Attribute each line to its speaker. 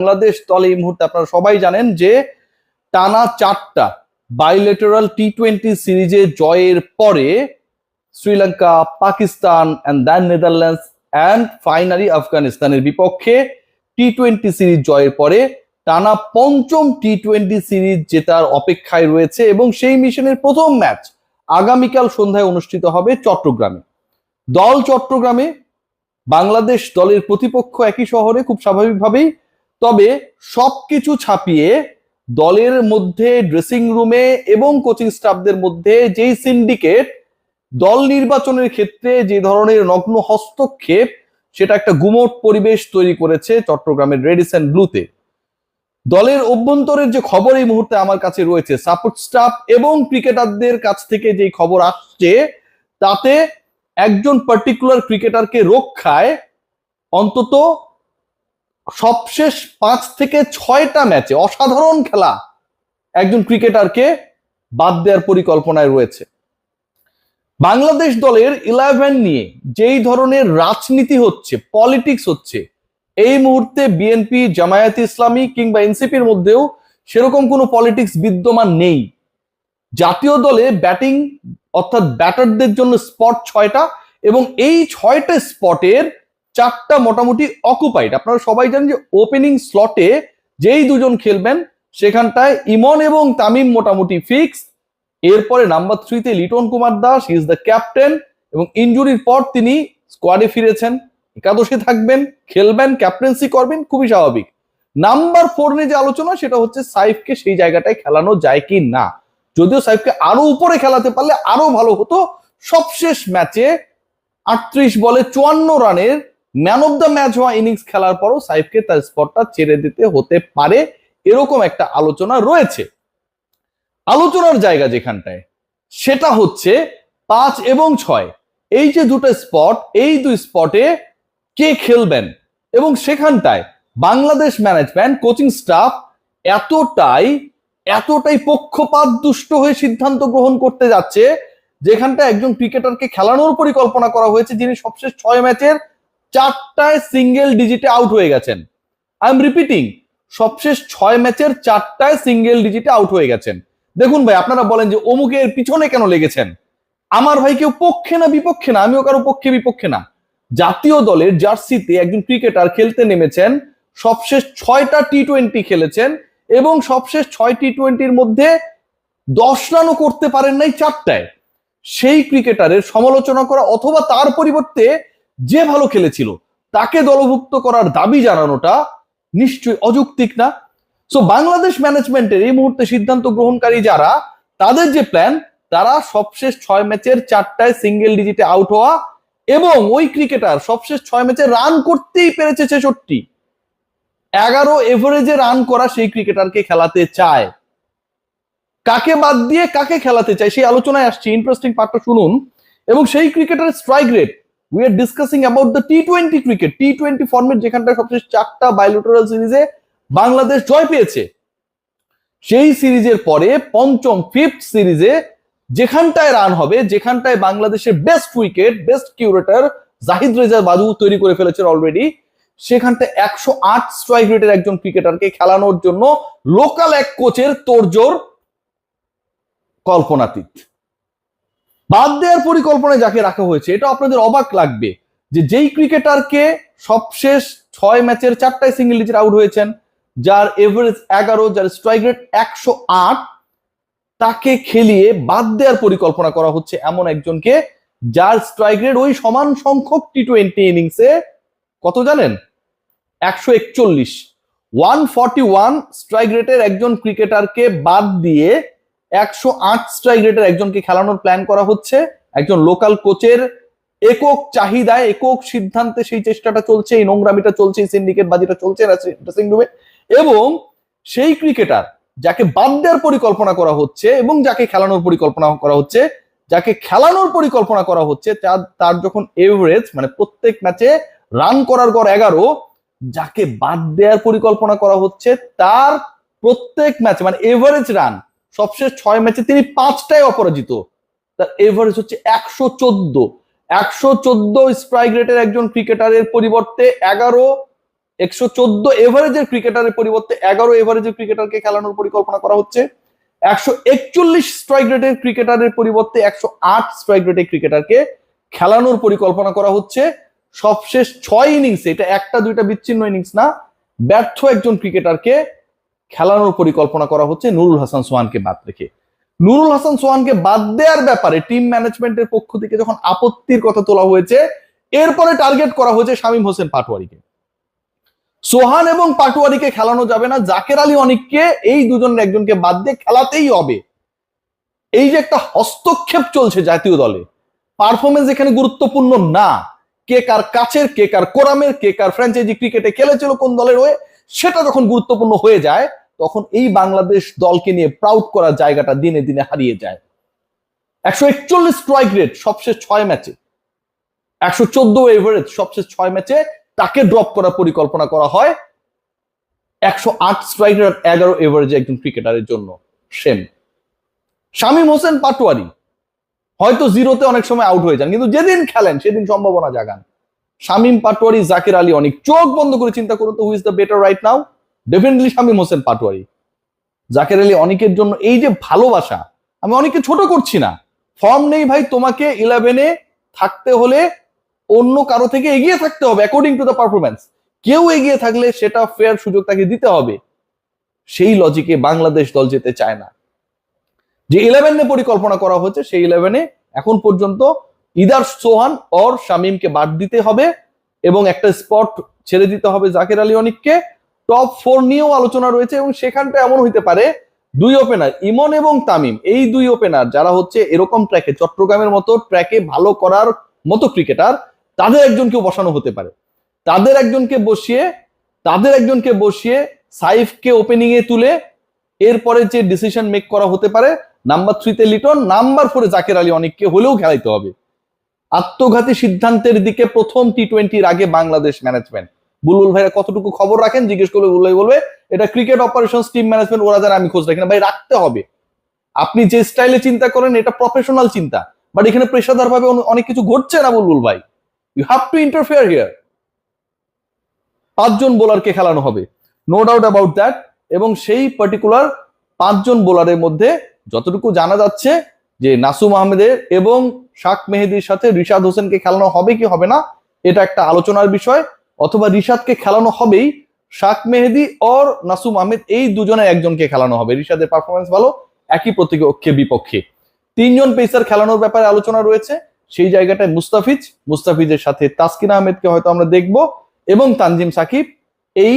Speaker 1: বাংলাদেশ দল এই মুহূর্তে আপনারা সবাই জানেন যে টানা 4টা বাইলেটারাল টি-20 সিরিজে জয়ের পরে Sri Lanka, Pakistan and then Netherlands and finally আফগানিস্তানের বিপক্ষে টি-20 সিরিজ জয়ের পরে টানা 5ম টি-20 সিরিজ জেতার অপেক্ষায় রয়েছে এবং সেই মিশনের প্রথম ম্যাচ আগামীকাল সন্ধ্যায় অনুষ্ঠিত হবে চট্টগ্রামে। দল চট্টগ্রামে, বাংলাদেশ দলের প্রতিপক্ষ একই শহরে খুব স্বাভাবিকভাবেই। তবে সবকিছু ছাপিয়ে দলের মধ্যে, ড্রেসিং রুমে এবং কোচিং স্টাফদের মধ্যে যেই সিন্ডিকেট দল নির্বাচনের ক্ষেত্রে যে ধরনের নগ্ন হস্তক্ষেপ, সেটা একটা গুমোট পরিবেশ তৈরি করেছে চট্টগ্রামের রেডিসন ব্লুতে। দলের অভ্যন্তরের যে খবর এই মুহূর্তে আমার কাছে রয়েছে, সাপোর্ট স্টাফ এবং ক্রিকেটারদের কাছ থেকে যে খবর আসছে, তাতে একজন পার্টিকুলার ক্রিকেটারকে রক্ষায় অন্তত সবশেষ 5 থেকে 6টা ম্যাচে অসাধারণ খেলা একজন ক্রিকেটারকে বাদ দেওয়ার পরিকল্পনায় রয়েছে। বাংলাদেশ দলের 11 নিয়ে যেই ধরনের রাজনীতি হচ্ছে, পলিটিক্স হচ্ছে, এই মুহূর্তে বিএনপি, জামায়াত ইসলামী কিংবা এনসিপির মধ্যেও সেরকম কোনো পলিটিক্স বিদ্যমান নেই। জাতীয় দলে ব্যাটিং অর্থাৎ ব্যাটারদের জন্য স্পট 6টা এবং এই 6টা স্পটের 4টা মোটামুটি অকুপাইড। আপনারা সবাই জানেন যে ওপেনিং স্লটে যেই দুজন খেলবেন সেখানটায় ইমন এবং তামিম মোটামুটি ফিক্স। এরপরে নাম্বার 3-তে Liton Kumar Das, he is the captain এবং ইনজুরির পর তিনি স্কোয়াডে ফিরেছেন, একাদশে থাকবেন, খেলবেন, ক্যাপ্টেন্সি করবেন, খুবই স্বাভাবিক। নাম্বার 4 নিয়ে যে আলোচনা, সেটা হচ্ছে সাইফকে সেই জায়গাটায় খেলানো যায় কি না। যদিও সাইফকে আরো উপরে খেলাতে পারলে আরো ভালো হতো। সবশেষ ম্যাচে 38 বলে 54 রানের ম্যান অফ দ্য ম্যাচ হওয়া ইনিংস খেলার পরও সাইফকে তার স্পটটা ছেড়ে দিতে হতে পারে, এরকম একটা আলোচনা রয়েছে। আলোচনার জায়গা যেখানটায়, সেটা হচ্ছে 5 এবং 6, এই যে দুটো স্পট, এই দুই স্পটে কে খেলবেন এবং সেখানটায় বাংলাদেশ ম্যানেজমেন্ট, কোচিং স্টাফ এতটাই পক্ষপাত দুষ্ট হয়ে সিদ্ধান্ত গ্রহণ করতে যাচ্ছে, যেখানটা একজন ক্রিকেটারকে খেলানোর পরিকল্পনা করা হয়েছে যিনি সবশেষ 6 ম্যাচের 4টায় সিঙ্গেল ডিজিটে আউট হয়ে গেছেন। আই এম রিপিটিং, সবশেষ 6 ম্যাচের 4টায় সিঙ্গেল ডিজিটে আউট হয়ে গেছেন। দেখুন ভাই, আপনারা বলেন যে অমুকের পিছনে কেন লেগেছেন। আমার ভাই কেউ পক্ষে না বিপক্ষে না, আমিও কারো পক্ষে বিপক্ষে না। জাতীয় দলের জার্সিতে একজন ক্রিকেটার খেলতে নেমেছেন, সবশেষ 6টা টি-20 খেলেছেন এবং সবশেষ 6 টি-20-র মধ্যে 10 রানও করতে পারেন নাই 4টায়। সেই ক্রিকেটারের সমালোচনা করা অথবা তার পরিবর্তে যে ভালো খেলেছিল তাকে দলভুক্ত করার দাবি জানানোটা নিশ্চয়ই অযৌক্তিক না। সো বাংলাদেশ ম্যানেজমেন্টের এই মুহূর্তে সিদ্ধান্ত গ্রহণকারী যারা, তাদের যে প্ল্যান, তারা সবশেষ 6 ম্যাচের 4টায় সিঙ্গেল ডিজিটে আউট হওয়া এবং ওই ক্রিকেটার সবশেষ 6 ম্যাচে রান করতেই পেরেছে 66, 11 এভারেজে রান করা সেই ক্রিকেটারকে খেলাতে চায়। কাকে বাদ দিয়ে কাকে খেলাতে চায় সেই আলোচনায় আসছে। ইন্টারেস্টিং পার্টটা শুনুন। এবং সেই ক্রিকেটারের strike rate, we are discussing about the টি-20 ক্রিকেট, টি-20 ফরম্যাট, যেখানটা সবশেষ 4টা বাইলেটারাল সিরিজে বাংলাদেশ জয় পেয়েছে। সেই সিরিজের পরে 5ম, 5th সিরিজে যেখানটায় রান হবে, যেখানটায় বাংলাদেশের best wicket, best curator Zahid Reza Badu তৈরি করে ফেলেছেন অলরেডি, সেখানটায় 108 স্ট্রাইক রেটের একজন ক্রিকেটারকে খেলানোর জন্য লোকাল এক কোচের তোড়জোড় কল্পনাতীত। বাদ দেওয়ার পরিকল্পনায় যাকে রাখা হয়েছে, এটা আপনাদের অবাক লাগবে যে যেই ক্রিকেটারকে সবশেষ 6 ম্যাচের 4টায় সিঙ্গেল ডিজিট আউট হয়েছেন, যার এভারেজ 11, যার স্ট্রাইক রেট 108, তাকে খেলিয়ে বাদ দেওয়ার পরিকল্পনা করা হচ্ছে এমন একজনকে যার স্ট্রাইক রেট ওই সমান সংখ্যক টি-20 ইনিংসে কত জানেন? 141, 141 স্ট্রাইক রেটের একজন ক্রিকেটারকে বাদ দিয়ে 108 স্ট্রাইক রেটের একজনকে খেলানোর প্ল্যান করা হচ্ছে। একজন লোকাল কোচের একক চাহিদায়, একক সিদ্ধান্তে সেই চেষ্টাটা চলছে, এই নোংরামিটা চলছে, এই সিন্ডিকেট বাজিটা চলছে ড্রেসিং রুমে। এবং সেই ক্রিকেটার যাকে বাদ দেওয়ার পরিকল্পনা করা হচ্ছে এবং যাকে খেলানোর পরিকল্পনা করা হচ্ছে, তার যখন এভারেজ, মানে প্রত্যেক ম্যাচে রান করার গড় 11, যাকে বাদ দেওয়ার পরিকল্পনা করা হচ্ছে তার প্রত্যেক ম্যাচে, মানে এভারেজ রান সবশেষ 6 ম্যাচে তিনি 5টায় অপরাজিত, তার এভারেজ হচ্ছে 114। 114 স্ট্রাইক রেটের একজন ক্রিকেটারের পরিবর্তে 11 114 এভারেজের ক্রিকেটারের পরিবর্তে 11 এভারেজের ক্রিকেটারকে খেলানোর পরিকল্পনা করা হচ্ছে। 141 স্ট্রাইক রেটের ক্রিকেটারের পরিবর্তে 108 স্ট্রাইক রেটের ক্রিকেটারকে খেলানোর পরিকল্পনা করা হচ্ছে। সবশেষ 6 ইনিংসে, এটা একটা দুইটা বিচ্ছিন্ন ইনিংস না, ব্যর্থ একজন ক্রিকেটারকে খেলানোর পরিকল্পনা করা হচ্ছে নুরুল হাসান সোহানকে বাদ রেখে। নুরুল হাসান সোহানকে বাদ দেওয়ার ব্যাপারে টিম ম্যানেজমেন্টের পক্ষ থেকে যখন আপত্তির কথা তোলা হয়েছে, এরপরে টার্গেট করা হয়েছে শামীম হোসেন পাটোয়ারিকে। সোহান এবং পাটোয়ারিকে খেলানো যাবে না, জাকের আলী অনিককে, এই দুজনের একজনকে বাদ দিয়ে খেলাতেই হবে। এই যে একটা হস্তক্ষেপ চলছে জাতীয় দলে, পারফরমেন্স এখানে গুরুত্বপূর্ণ না, কে কার কাছের, কে কার কোরামের, কে কার ফ্র্যাঞ্চাইজি ক্রিকেটে খেলেছিল কোন দলের হয়ে, সেটা যখন গুরুত্বপূর্ণ হয়ে যায় তখন এই বাংলাদেশ দলকে নিয়ে প্রাউড করার জায়গাটা দিনে দিনে হারিয়ে যায়। 141 স্ট্রাইক রেট সবশেষ 6 ম্যাচে, 114 এভারেজ সবশেষ 6 ম্যাচে, তাকে ড্রপ করার পরিকল্পনা করা হয় 108 স্ট্রাইক রেট 11 এভারেজে একজন ক্রিকেটারের জন্য। সেম শামীম হোসেন পাটোয়ারি হয়তো জিরোতে অনেক সময় আউট হয়ে যান, কিন্তু যেদিন খেলেন সেদিন সম্ভাবনা জাগান। শামীম পাটোয়ারি, জাকের আলী অনিক, চোখ বন্ধ করে চিন্তা করুন তো who is the better right now? Definitely Shamim Hossain Patwari. Jaker Ali অনিকের জন্য এই যে ভালোবাসা, আমি অনেককে ছোট করছি না, ফর্ম নেই ভাই, তোমাকে 11-এ থাকতে হলে অন্য কারো থেকে এগিয়ে থাকতে হবে অ্যাকর্ডিং টু দ্য পারফরমেন্স। কেউ এগিয়ে থাকলে সেটা ফেয়ার সুযোগ তাকে দিতে হবে। সেই লজিকে বাংলাদেশ দল যেতে চায় না। যে 11-এ পরিকল্পনা করা হচ্ছে সেই 11-এ এখন পর্যন্ত ইদার সোহান অর শামীমকে বাদ দিতে হবে এবং একটা স্পট ছেড়ে দিতে হবে জাকের আলী অনিককে। টপ 4 নিয়েও আলোচনা রয়েছে এবং সেখানটা এমন হইতে পারে দুই ওপেনার ইমন এবং তামিম, এই দুই ওপেনার যারা হচ্ছে এরকম ট্র্যাকে, চট্টগ্রামের মতো ট্র্যাকে ভালো করার মতো ক্রিকেটার, তাদের একজনকেও বসানো হতে পারে। তাদের একজনকে বসিয়ে সাইফকে ওপেনিং এ তুলে এরপরে যে ডিসিশন মেক করা হতে পারে, নাম্বার 3-তে লিটন, নাম্বার 4-এ জাকের আলী অনিককে হলেও খেলাইতে হবে। আত্মঘাতী সিদ্ধান্তের দিকে প্রথম টি20-র আগে বাংলাদেশ ম্যানেজমেন্ট। বুলবুল ভাইরা কতটুকু খবর রাখেন জিজ্ঞেস করলে বুলবুল ভাই বলবে এটা ক্রিকেট অপারেশনস টিম ম্যানেজমেন্ট, ওরা যারা, আমি খোঁজ রাখি না। ভাই রাখতে হবে, আপনি যে স্টাইলে চিন্তা করেন এটা প্রফেশনাল চিন্তা, বাট এখানে পেশাদার ভাবে অনেক কিছু ঘটছে না বুলবুল ভাই, you have to interfere here. 5 জন বোলারকে খেলানো হবে, নো ডাউট অ্যাবাউট দ্যাট। এবং সেই পার্টিকুলার 5 জন বোলারের মধ্যে যতটুকু জানা যাচ্ছে যে নাসুম আহমেদের এবং শাক মেহেদির সাথে রিশাদ হোসেনকে খেলানো হবে কি হবে না, এটা একটা আলোচনার বিষয়। অথবা রিশাদকে খেলানো হবেই, শাক মেহেদি অর নাসুম আহমেদ, এই দুজনের একজনকে খেলানো হবে। রিশাদের পারফরমেন্স ভালো, একই প্রতিপক্ষে বিপক্ষে 3 জন পেসার খেলানোর ব্যাপারে আলোচনা রয়েছে। সেই জায়গাটায় মুস্তাফিজের সাথে তাসকিন আহমেদকে হয়তো আমরা দেখব এবং তানজিম সাকিব। এই